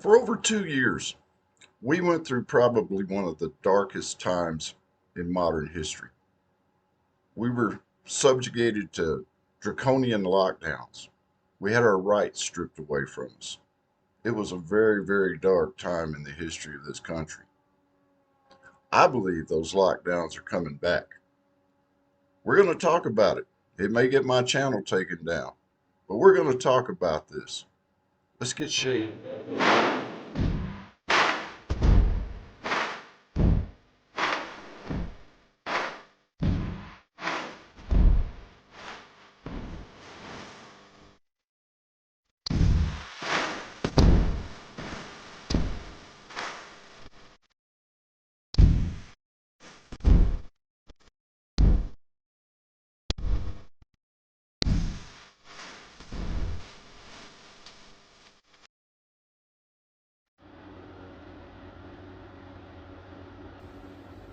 For over 2 years, we went through probably one of the darkest times in modern history. We were subjugated to draconian lockdowns. We had our rights stripped away from us. It was a very, very dark time in the history of this country. I believe those lockdowns are coming back. We're going to talk about it. It may get my channel taken down, but we're going to talk about this. Let's get shady.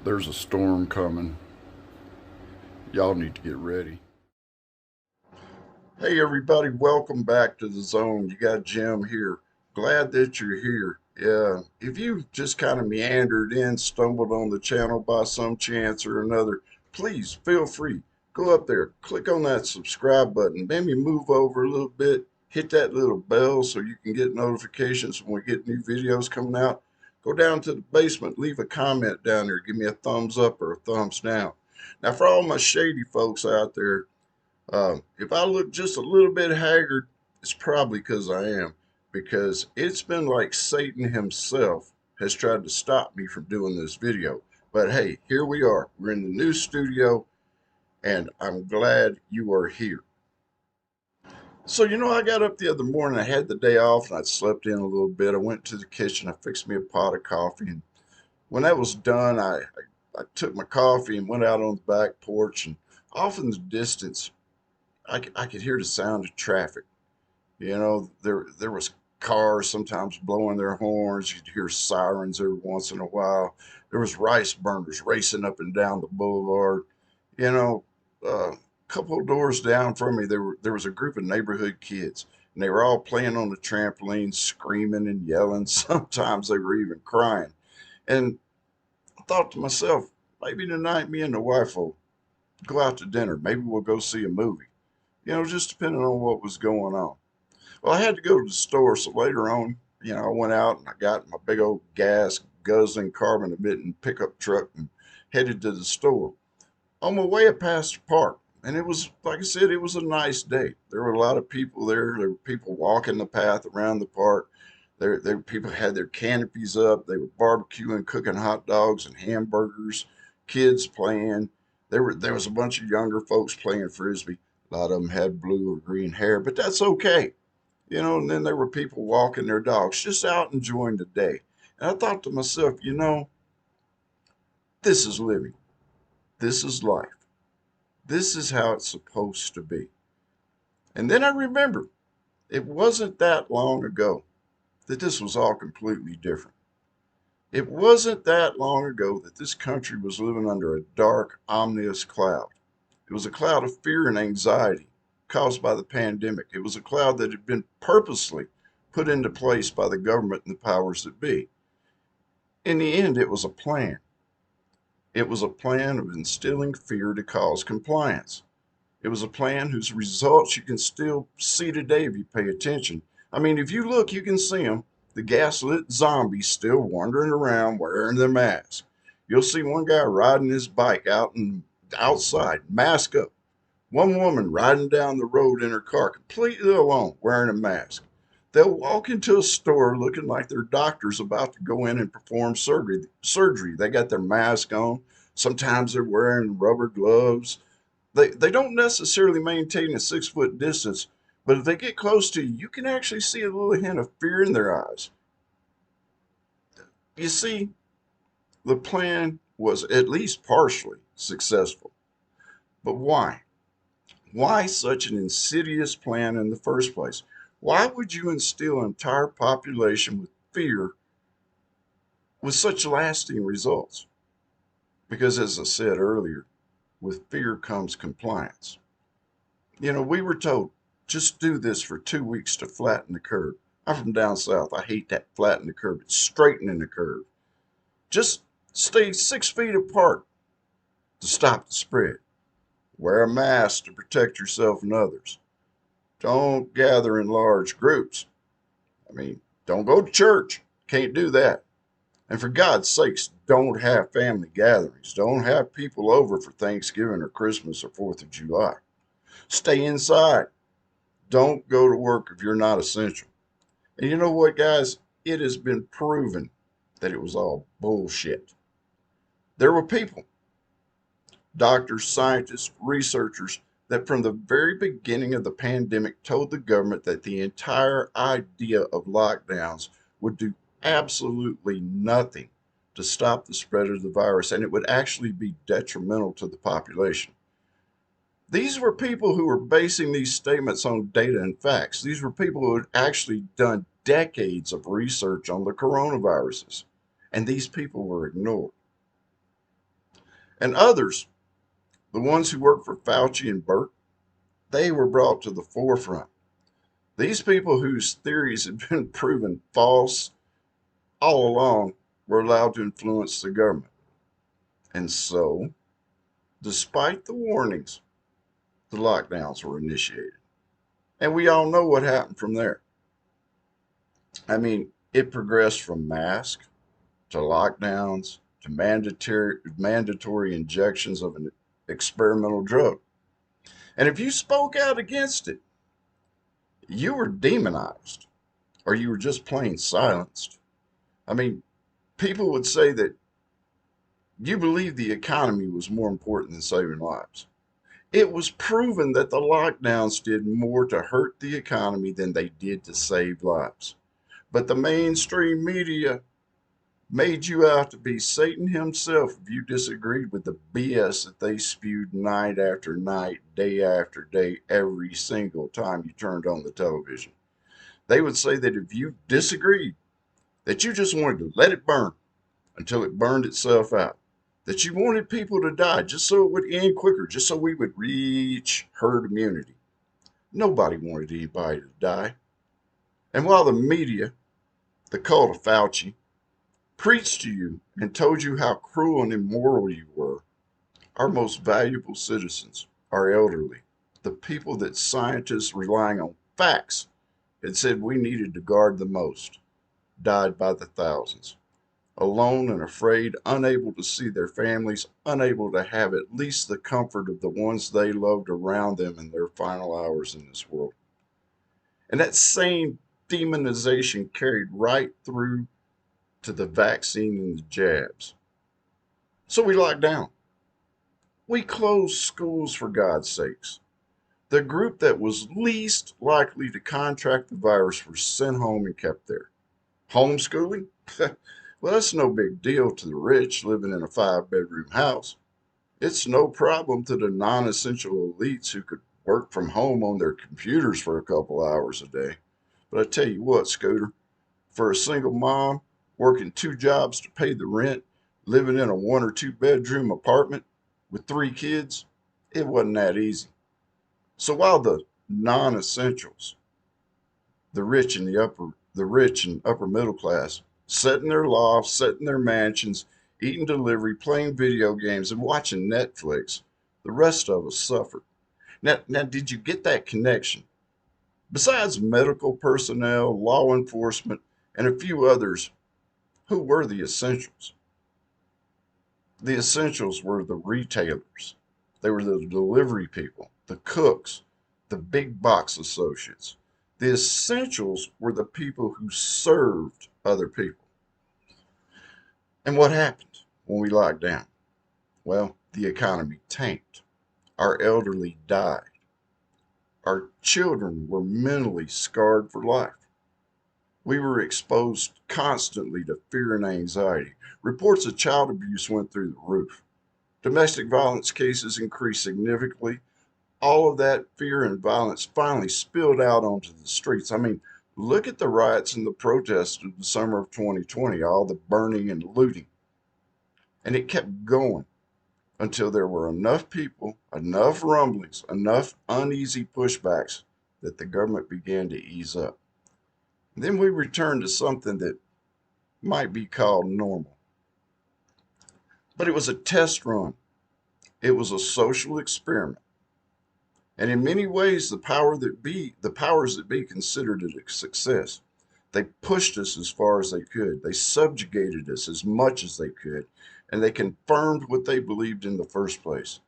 There's a storm coming. Y'all need to get ready. Hey everybody, welcome back to the zone. You got Jim here. Glad that you're here. Yeah, if you just kind of meandered in, stumbled on the channel by some chance or another, please feel free. Go up there, click on that subscribe button, maybe move over a little bit, hit that little bell so you can get notifications when we get new videos coming out. Go down to the basement, leave a comment down there, give me a thumbs up or a thumbs down. Now, for all my shady folks out there, if I look just a little bit haggard, it's probably because I am, because it's been like Satan himself has tried to stop me from doing this video. But hey, here we are. We're in the new studio, and I'm glad you are here. So, I got up the other morning. I had the day off, and I slept in a little bit. I went to the kitchen. I fixed me a pot of coffee, and when that was done, I took my coffee and went out on the back porch, and off in the distance, I could hear the sound of traffic. There was cars sometimes blowing their horns. You'd hear sirens every once in a while. There was rice burners racing up and down the boulevard. You know, a couple of doors down from me, there was a group of neighborhood kids, and they were all playing on the trampoline, screaming and yelling. Sometimes they were even crying. And I thought to myself, maybe tonight me and the wife will go out to dinner. Maybe we'll go see a movie. Just depending on what was going on. Well, I had to go to the store, so later on, I went out and I got my big old gas guzzling carbon emitting pickup truck and headed to the store. On my way, I passed the park, and it was, like I said, it was a nice day. There were a lot of people there. There were people walking the path around the park. There people had their canopies up. They were barbecuing, cooking hot dogs and hamburgers. Kids playing. There was a bunch of younger folks playing frisbee. A lot of them had blue or green hair, but that's okay. And then there were people walking their dogs, just out enjoying the day. And I thought to myself, this is living. This is life. This is how it's supposed to be. And then I remembered it wasn't that long ago that this was all completely different. It wasn't that long ago that this country was living under a dark, ominous cloud. It was a cloud of fear and anxiety caused by the pandemic. It was a cloud that had been purposely put into place by the government and the powers that be. In the end, it was a plan. It was a plan of instilling fear to cause compliance. It was a plan whose results you can still see today if you pay attention. I mean, if you look, you can see them. The gaslit zombies still wandering around wearing their masks. You'll see one guy riding his bike outside, mask up. One woman riding down the road in her car, completely alone, wearing a mask. They'll walk into a store looking like their doctor's about to go in and perform surgery. They got their mask on. Sometimes they're wearing rubber gloves. They don't necessarily maintain a 6 foot distance, but if they get close to you, you can actually see a little hint of fear in their eyes. You see, the plan was at least partially successful. But why? Why such an insidious plan in the first place? Why would you instill an entire population with fear with such lasting results? Because, as I said earlier, with fear comes compliance. We were told, just do this for 2 weeks to flatten the curve. I'm from down south. I hate that flattening the curve. It's straightening the curve. Just stay 6 feet apart to stop the spread. Wear a mask to protect yourself and others. Don't gather in large groups. I mean, don't go to church. Can't do that. And for God's sakes, don't have family gatherings. Don't have people over for Thanksgiving or Christmas or 4th of July. Stay inside. Don't go to work if you're not essential. And you know what, guys? It has been proven that it was all bullshit. There were people, doctors, scientists, researchers, that from the very beginning of the pandemic told the government that the entire idea of lockdowns would do absolutely nothing to stop the spread of the virus, and it would actually be detrimental to the population. These were people who were basing these statements on data and facts. These were people who had actually done decades of research on the coronaviruses, and these people were ignored. And others, the ones who worked for Fauci and Burke, they were brought to the forefront. These people whose theories had been proven false all along were allowed to influence the government. And so, despite the warnings, the lockdowns were initiated. And we all know what happened from there. I mean, it progressed from masks to lockdowns to mandatory injections of an experimental drug. And if you spoke out against it, you were demonized or you were just plain silenced. I mean, people would say that you believed the economy was more important than saving lives. It was proven that the lockdowns did more to hurt the economy than they did to save lives. But the mainstream media made you out to be Satan himself if you disagreed with the BS that they spewed night after night, day after day, every single time you turned on the television. They would say that if you disagreed, that you just wanted to let it burn until it burned itself out, that you wanted people to die just so it would end quicker, just so we would reach herd immunity. Nobody wanted anybody to die. And while the media, the cult of Fauci, preached to you and told you how cruel and immoral you were, our most valuable citizens, our elderly, the people that scientists relying on facts had said we needed to guard the most, died by the thousands, alone and afraid, unable to see their families, unable to have at least the comfort of the ones they loved around them in their final hours in this world. And that same demonization carried right through to the vaccine and the jabs. So we locked down. We closed schools for God's sakes. The group that was least likely to contract the virus were sent home and kept there. Homeschooling? Well, that's no big deal to the rich living in a 5-bedroom house. It's no problem to the non-essential elites who could work from home on their computers for a couple hours a day. But I tell you what, Scooter, for a single mom working 2 jobs to pay the rent, living in a 1 or 2 bedroom apartment with 3 kids, it wasn't that easy. So while the non-essentials, the rich and upper middle class, sat in their lofts, sat in their mansions, eating delivery, playing video games, and watching Netflix, the rest of us suffered. Now, did you get that connection? Besides medical personnel, law enforcement, and a few others, who were the essentials? The essentials were the retailers. They were the delivery people, the cooks, the big box associates. The essentials were the people who served other people. And what happened when we locked down? Well, the economy tanked. Our elderly died. Our children were mentally scarred for life. We were exposed constantly to fear and anxiety. Reports of child abuse went through the roof. Domestic violence cases increased significantly. All of that fear and violence finally spilled out onto the streets. I mean, look at the riots and the protests of the summer of 2020, all the burning and looting. And it kept going until there were enough people, enough rumblings, enough uneasy pushbacks that the government began to ease up. Then we return to something that might be called normal. But it was a test run. It was a social experiment. And in many ways, the powers that be considered it a success. They pushed us as far as they could. They subjugated us as much as they could. And they confirmed what they believed in the first place,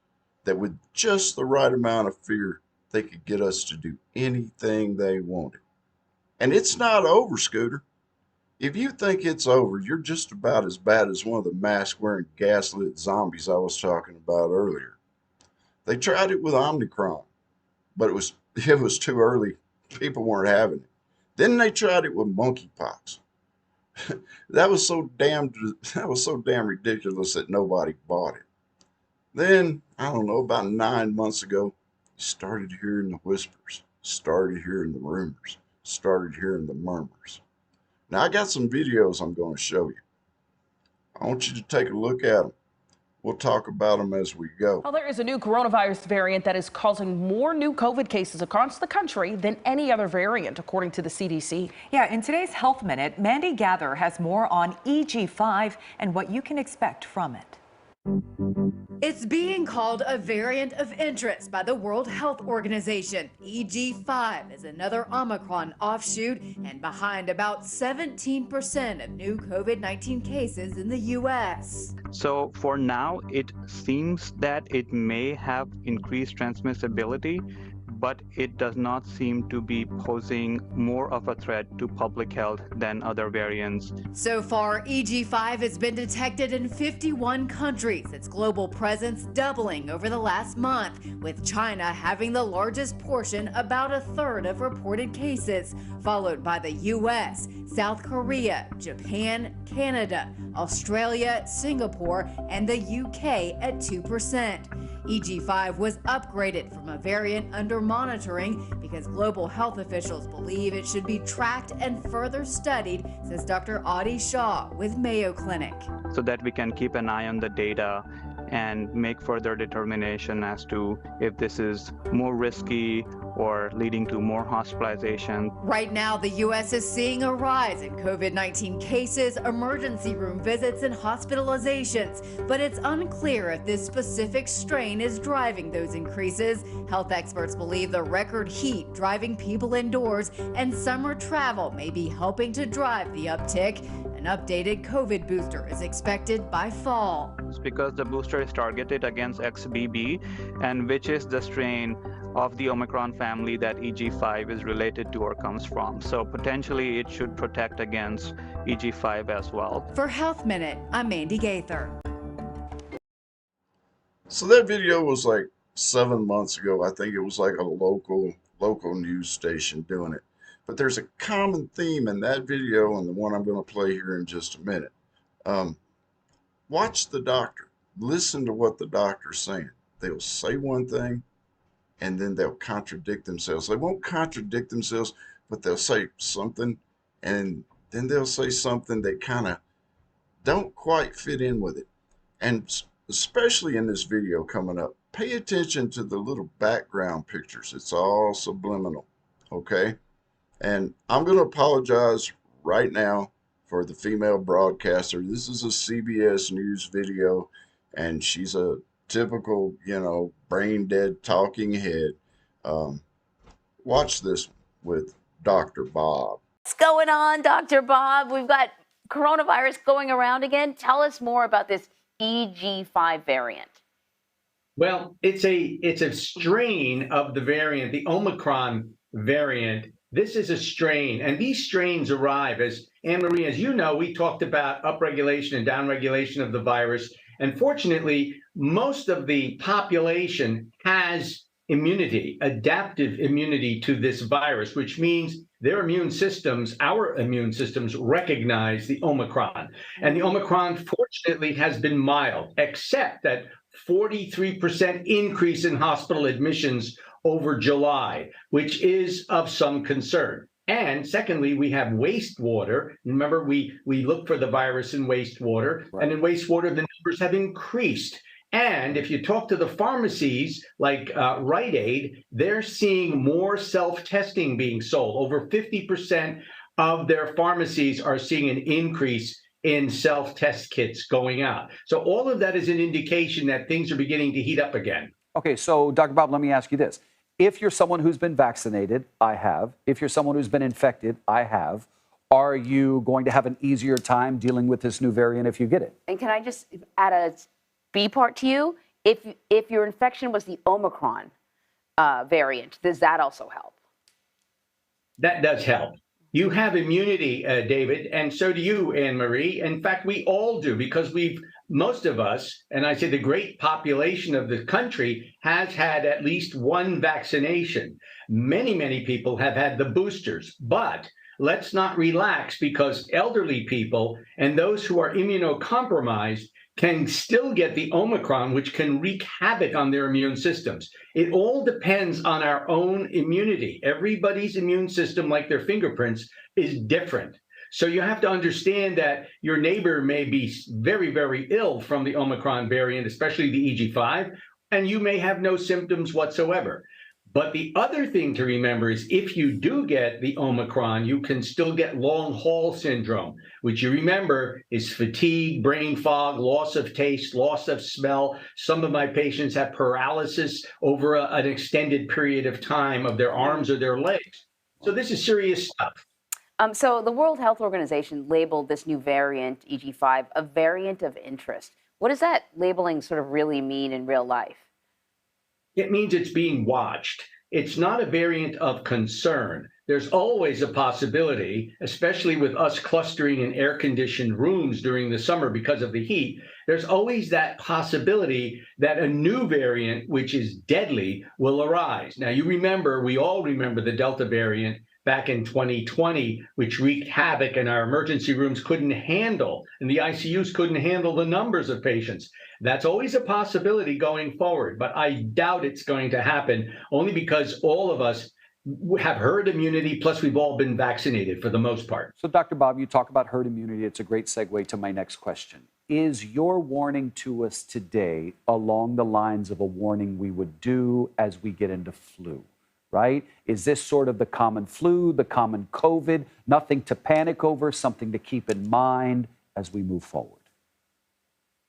that with just the right amount of fear, they could get us to do anything they wanted. And it's not over, Scooter. If you think it's over, you're just about as bad as one of the mask-wearing gaslit zombies I was talking about earlier. They tried it with Omicron, but it was too early. People weren't having it. Then they tried it with monkeypox. That was so damn ridiculous that nobody bought it. Then, I don't know, about 9 months ago, you started hearing the whispers, started hearing the rumors, started hearing the murmurs. Now, I got some videos I'm going to show you. I want you to take a look at them. We'll talk about them as we go. Well, there is a new coronavirus variant that is causing more new COVID cases across the country than any other variant, according to the CDC. Yeah, in today's Health Minute, Mandy Gather has more on EG5 and what you can expect from it. It's being called a variant of interest by the World Health Organization. EG5 is another Omicron offshoot and behind about 17% of new COVID-19 cases in the U.S. So for now, it seems that it may have increased transmissibility, but it does not seem to be posing more of a threat to public health than other variants. So far, EG5 has been detected in 51 countries, its global presence doubling over the last month, with China having the largest portion, about a third of reported cases, followed by the US, South Korea, Japan, Canada, Australia, Singapore, and the UK at 2%. EG5 was upgraded from a variant under monitoring because global health officials believe it should be tracked and further studied, says Dr. Audie Shaw with Mayo Clinic. So that we can keep an eye on the data and make further determination as to if this is more risky or leading to more hospitalization. Right now, the U.S. is seeing a rise in COVID-19 cases, emergency room visits, and hospitalizations, but it's unclear if this specific strain is driving those increases. Health experts believe the record heat driving people indoors and summer travel may be helping to drive the uptick. An updated COVID booster is expected by fall. It's because the booster is targeted against XBB, and which is the strain of the Omicron family that EG5 is related to or comes from. So potentially it should protect against EG5 as well. For Health Minute, I'm Mandy Gaither. So that video was like 7 months ago. I think it was like a local news station doing it. But there's a common theme in that video and the one I'm going to play here in just a minute. Watch the doctor. Listen to what the doctor's saying. They'll say one thing and then they'll contradict themselves. They won't contradict themselves, but they'll say something and then they'll say something that kind of don't quite fit in with it. And especially in this video coming up, pay attention to the little background pictures. It's all subliminal, okay? And I'm going to apologize right now for the female broadcaster. This is a CBS News video, and she's a typical, brain dead talking head. Watch this with Dr. Bob. What's going on, Dr. Bob? We've got coronavirus going around again. Tell us more about this EG5 variant. Well, it's a strain of the variant, the Omicron variant. This is a strain, and these strains arrive, as Anne-Marie, as you know, we talked about upregulation and downregulation of the virus. And fortunately, most of the population has immunity, adaptive immunity to this virus, which means their immune systems, our immune systems, recognize the Omicron. And the Omicron, fortunately, has been mild, except that 43% increase in hospital admissions over July, which is of some concern. And secondly, we have wastewater. Remember, we look for the virus in wastewater, right. And in wastewater, the numbers have increased. And if you talk to the pharmacies like Rite Aid, they're seeing more self-testing being sold. Over 50% of their pharmacies are seeing an increase in self-test kits going out. So all of that is an indication that things are beginning to heat up again. Okay, so Dr. Bob, let me ask you this. If you're someone who's been vaccinated, I have. If you're someone who's been infected, I have. Are you going to have an easier time dealing with this new variant if you get it? And can I just add a B part to you? If your infection was the Omicron variant, does that also help? That does help. You have immunity, David, and so do you, Anne Marie. In fact, we all do, because most of us, and I say the great population of the country, has had at least one vaccination. Many, many people have had the boosters, but let's not relax, because elderly people and those who are immunocompromised can still get the Omicron, which can wreak havoc on their immune systems. It all depends on our own immunity. Everybody's immune system, like their fingerprints, is different. So you have to understand that your neighbor may be very, very ill from the Omicron variant, especially the EG5, and you may have no symptoms whatsoever. But the other thing to remember is if you do get the Omicron, you can still get long haul syndrome, which you remember is fatigue, brain fog, loss of taste, loss of smell. Some of my patients have paralysis over an extended period of time of their arms or their legs. So this is serious stuff. So the World Health Organization labeled this new variant, EG5, a variant of interest. What does that labeling sort of really mean in real life? It means it's being watched. It's not a variant of concern. There's always a possibility, especially with us clustering in air-conditioned rooms during the summer because of the heat, there's always that possibility that a new variant, which is deadly, will arise. Now, we all remember the Delta variant back in 2020, which wreaked havoc, and our emergency rooms couldn't handle, and the ICUs couldn't handle the numbers of patients. That's always a possibility going forward, but I doubt it's going to happen, only because all of us have herd immunity, plus we've all been vaccinated for the most part. So, Dr. Bob, you talk about herd immunity. It's a great segue to my next question. Is your warning to us today along the lines of a warning we would do as we get into flu? Right? Is this sort of the common flu, the common COVID, nothing to panic over, something to keep in mind as we move forward?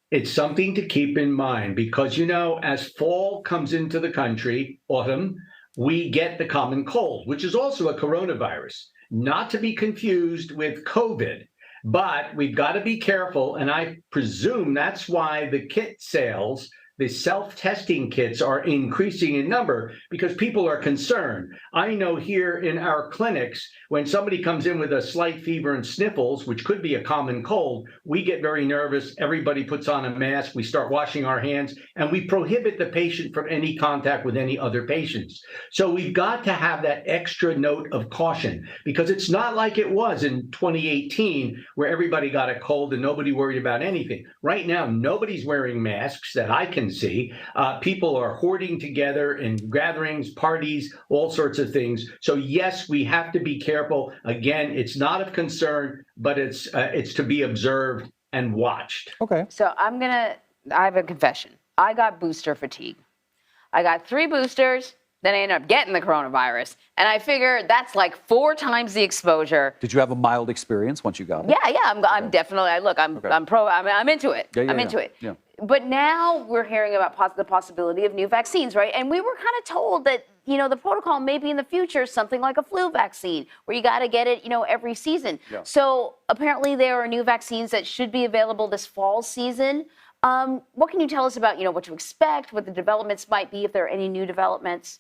It's something to keep in mind because, as fall comes into the country, autumn, we get the common cold, which is also a coronavirus, not to be confused with COVID. But we've got to be careful, and I presume that's why the kit sales, the self-testing kits, are increasing in number, because people are concerned. I know here in our clinics, when somebody comes in with a slight fever and sniffles, which could be a common cold, we get very nervous. Everybody puts on a mask. We start washing our hands, and we prohibit the patient from any contact with any other patients. So we've got to have that extra note of caution, because it's not like it was in 2018 where everybody got a cold and nobody worried about anything. Right now, nobody's wearing masks that I can see. People are hoarding together in gatherings, parties, all sorts of things. So yes, we have to be careful. Again, it's not of concern, but it's to be observed and watched. Okay. So I have a confession. I got booster fatigue. I got 3 boosters, then I ended up getting the coronavirus. And I figure that's like 4 times the exposure. Did you have a mild experience once you got it? Yeah. I'm definitely, I'm into it. I'm into it. Yeah. But now we're hearing about the possibility of new vaccines, right? And we were kind of told that, the protocol may be in the future something like a flu vaccine, where you got to get it, every season. Yeah. So apparently there are new vaccines that should be available this fall season. What can you tell us about, what to expect, what the developments might be, if there are any new developments?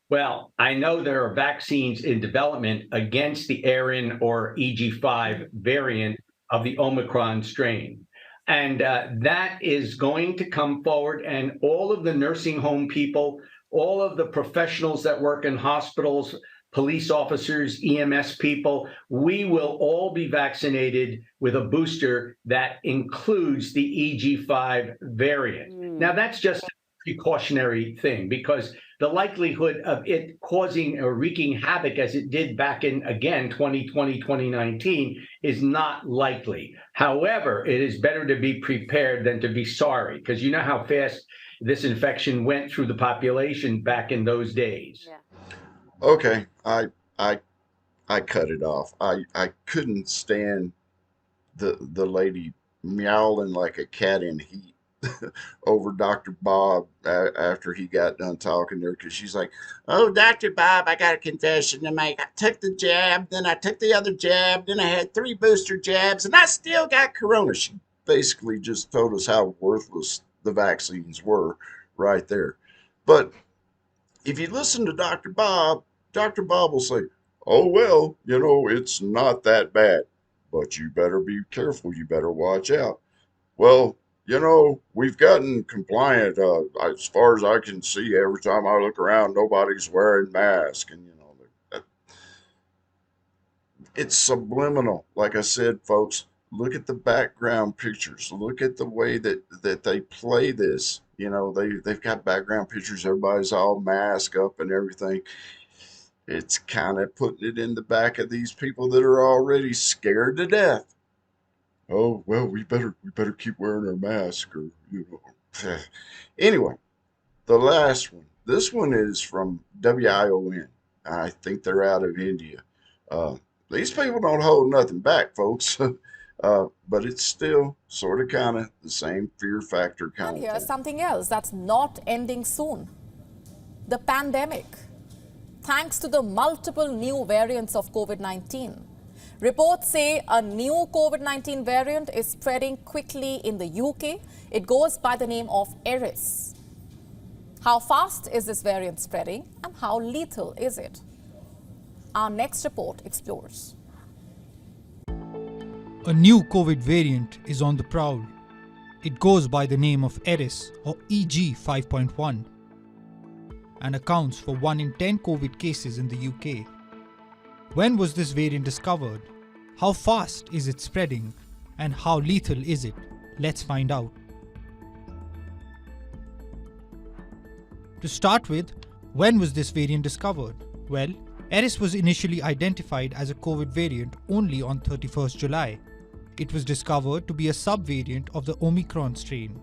Well, I know there are vaccines in development against the ARN or EG5 variant of the Omicron strain. And that is going to come forward, and all of the nursing home people, all of the professionals that work in hospitals, police officers, EMS people, we will all be vaccinated with a booster that includes the EG5 variant. Now, that's just a precautionary thing, because the likelihood of it causing or wreaking havoc as it did back in, again, 2020, 2019 is not likely. However, it is better to be prepared than to be sorry, because you know how fast this infection went through the population back in those days. Yeah. Okay, I I cut it off. I couldn't stand the lady meowing like a cat in heat over Dr. Bob after he got done talking to her because she's like, "Oh, Dr. Bob, I got a confession to make. I took the jab, then I took the other jab, then I had 3 booster jabs, and I still got corona." She basically just told us how worthless the vaccines were right there. But if you listen to Dr. Bob will say, "Oh, well, it's not that bad, but you better be careful. You better watch out." Well, we've gotten compliant. As far as I can see, every time I look around, nobody's wearing masks, and it's subliminal. Like I said, folks, look at the background pictures. Look at the way that they play this. They've got background pictures. Everybody's all masked up and everything. It's kind of putting it in the back of these people that are already scared to death. Oh well, we better keep wearing our mask, or Anyway, the last one. This one is from WION. I think they're out of India. Uh, these people don't hold nothing back, folks. But it's still sort of kind of the same fear factor And kind of here's thing. something else that's not ending soon: the pandemic. Thanks to the multiple new variants of COVID 19. Reports say a new COVID 19 variant is spreading quickly in the UK. It goes by the name of Eris. How fast is this variant spreading and how lethal is it? Our next report explores. A new COVID variant is on the prowl. It goes by the name of Eris or EG 5.1 and accounts for 1 in 10 COVID cases in the UK. When was this variant discovered? How fast is it spreading? And how lethal is it? Let's find out. To start with, when was this variant discovered? Well, Eris was initially identified as a COVID variant only on 31st July. It was discovered to be a subvariant of the Omicron strain.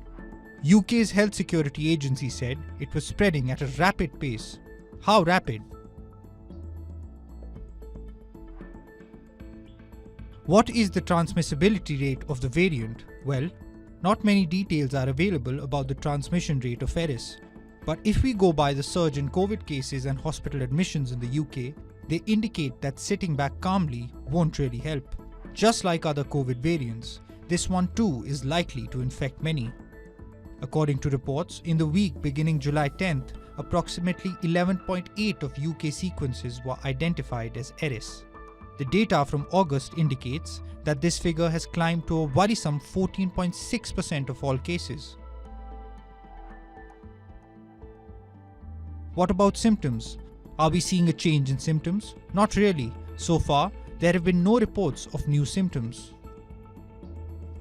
UK's Health Security Agency said it was spreading at a rapid pace. How rapid? What is the transmissibility rate of the variant? Well, not many details are available about the transmission rate of Eris. But if we go by the surge in COVID cases and hospital admissions in the UK, they indicate that sitting back calmly won't really help. Just like other COVID variants, this one too is likely to infect many. According to reports, in the week beginning July 10th, approximately 11.8 of UK sequences were identified as Eris. The data from August indicates that this figure has climbed to a worrisome 14.6% of all cases. What about symptoms? Are we seeing a change in symptoms? Not really. So far, there have been no reports of new symptoms.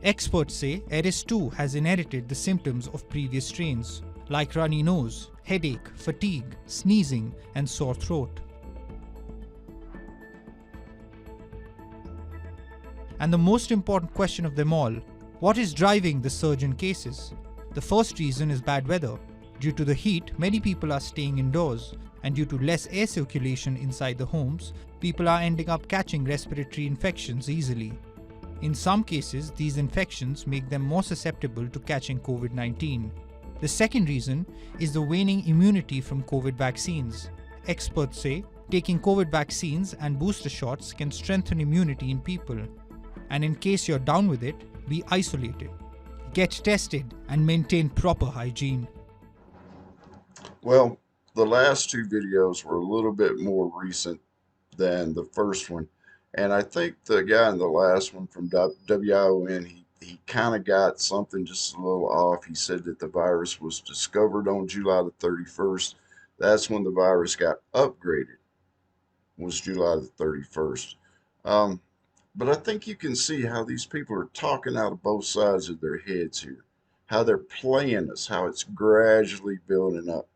Experts say Eris 2 has inherited the symptoms of previous strains, like runny nose, headache, fatigue, sneezing, and sore throat. And the most important question of them all, what is driving the surge in cases? The first reason is bad weather. Due to the heat, many people are staying indoors, and due to less air circulation inside the homes, people are ending up catching respiratory infections easily. In some cases, these infections make them more susceptible to catching COVID-19. The second reason is the waning immunity from COVID vaccines. Experts say taking COVID vaccines and booster shots can strengthen immunity in people. And in case you're down with it, be isolated. Get tested and maintain proper hygiene. Well, the last 2 videos were a little bit more recent than the first one. And I think the guy in the last one from WION, he kind of got something just a little off. He said that the virus was discovered on July the 31st. That's when the virus got upgraded, was July the 31st. But I think you can see how these people are talking out of both sides of their heads here, how they're playing us, how it's gradually building up.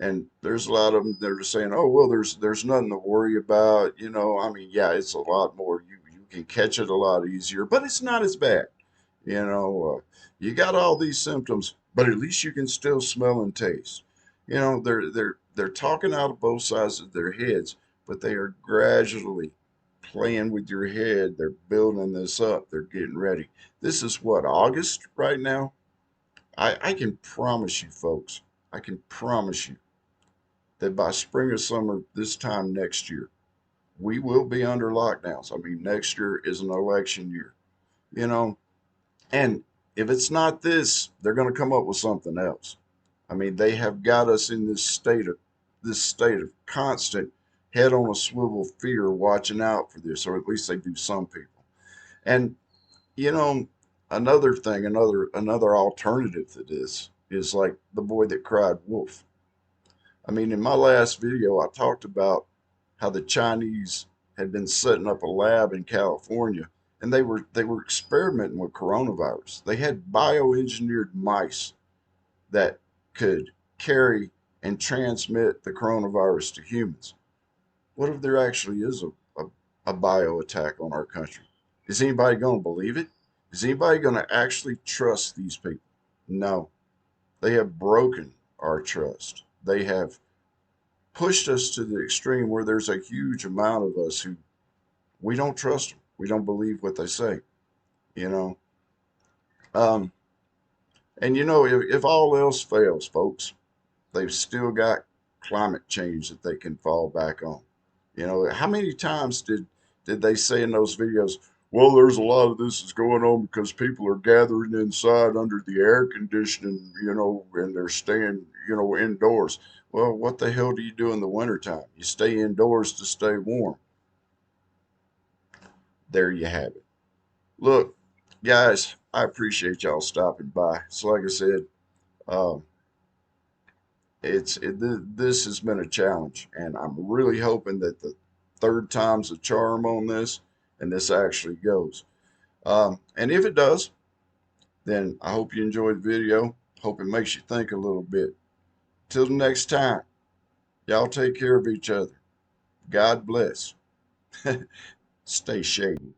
And there's a lot of them that are saying, "Oh well, there's nothing to worry about." I mean, yeah, it's a lot more. You can catch it a lot easier, but it's not as bad. You got all these symptoms, but at least you can still smell and taste. They're talking out of both sides of their heads, but they are gradually playing with your head. They're building this up. They're getting ready. This is what, August right now? I can promise you, folks, I can promise you that by spring or summer this time next year, we will be under lockdowns. I mean, next year is an election year, you know, and if it's not this, they're going to come up with something else. I mean, they have got us in this state of constant head on a swivel fear, watching out for this, or at least they do some people. And you know, another thing, another alternative to this is like the boy that cried wolf. I mean, in my last video, I talked about how the Chinese had been setting up a lab in California, and they were experimenting with coronavirus. They had bioengineered mice that could carry and transmit the coronavirus to humans. What if there actually is a bio attack on our country? Is anybody going to believe it? Is anybody going to actually trust these people? No. They have broken our trust. They have pushed us to the extreme where there's a huge amount of us who we don't trust them. We don't believe what they say, you know. Um, and if all else fails, folks, they've still got climate change that they can fall back on. How many times did they say in those videos, well, there's a lot of this is going on because people are gathering inside under the air conditioning, and they're staying, indoors. Well, what the hell do you do in the wintertime? You stay indoors to stay warm. There you have it. Look, guys, I appreciate y'all stopping by. So like I said, um, this has been a challenge, and I'm really hoping that the third time's a charm on this, and this actually goes. And if it does, then I hope you enjoyed the video. Hope it makes you think a little bit. Till the next time, y'all take care of each other. God bless. Stay shady.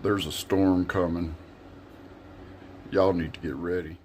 There's a storm coming. Y'all need to get ready.